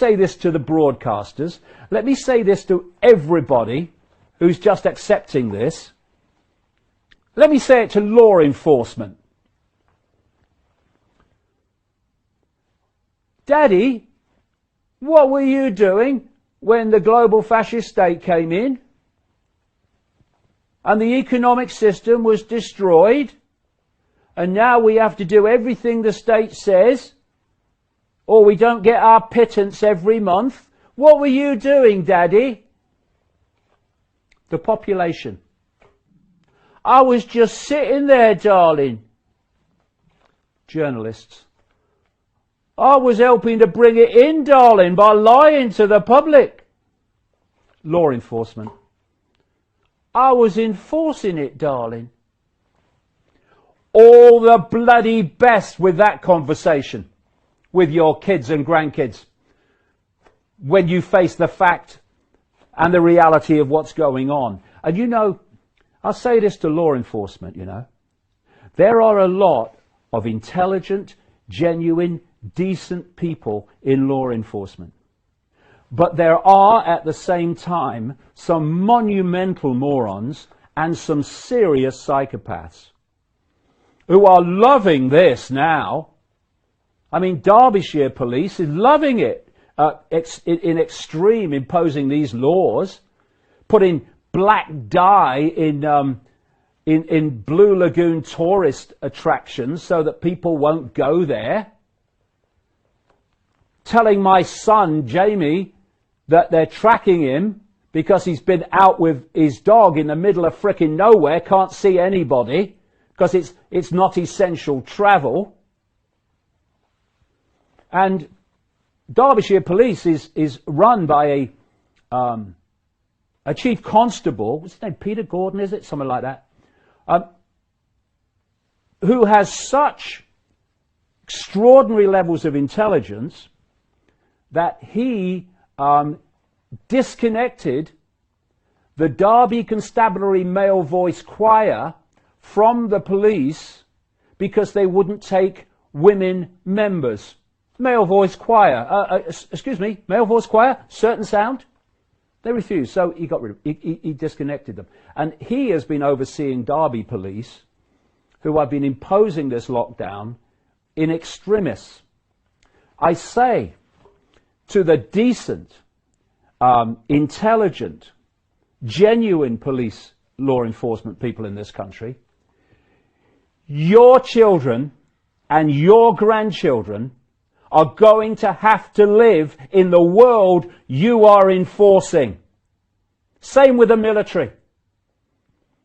say this to the broadcasters. Let me say this to everybody who's just accepting this. Let me say it to law enforcement. Daddy, what were you doing when the global fascist state came in and the economic system was destroyed, and now we have to do everything the state says, or we don't get our pittance every month? What were you doing, Daddy? The population. I was just sitting there, darling. Journalists. I was helping to bring it in, darling, by lying to the public. Law enforcement. I was enforcing it, darling. All the bloody best with that conversation with your kids and grandkids when you face the fact and the reality of what's going on. And you know, I'll say this to law enforcement, you know. There are a lot of intelligent, genuine, decent people in law enforcement. But there are, at the same time, some monumental morons and some serious psychopaths who are loving this now. I mean, Derbyshire police is loving it in extreme, imposing these laws, putting black dye in Blue Lagoon tourist attractions so that people won't go there. Telling my son, Jamie, that they're tracking him because he's been out with his dog in the middle of frickin' nowhere, can't see anybody, because it's not essential travel. And Derbyshire Police is run by a chief constable, what's his name, Peter Gordon, is it? Something like that. Who has such extraordinary levels of intelligence that he disconnected the Derby Constabulary Male Voice Choir from the police because they wouldn't take women members. Male voice choir, male voice choir, certain sound. They refused, so he got rid of he disconnected them. And he has been overseeing Derby police, who have been imposing this lockdown in extremis. I say to the decent, intelligent, genuine police law enforcement people in this country, your children and your grandchildren are going to have to live in the world you are enforcing. Same with the military.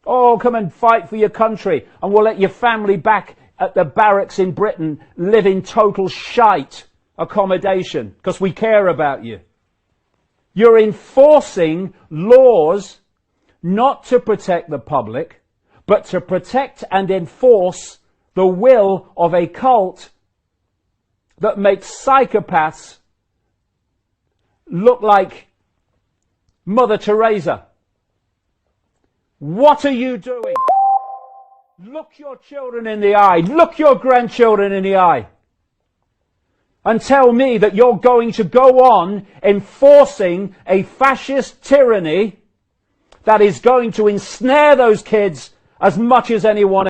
Oh, come and fight for your country and we'll let your family back at the barracks in Britain live in total shite accommodation because we care about you. You're enforcing laws not to protect the public, but to protect and enforce the will of a cult that makes psychopaths look like Mother Teresa. What are you doing? Look your children in the eye. Look your grandchildren in the eye. And tell me that you're going to go on enforcing a fascist tyranny that is going to ensnare those kids as much as anyone else.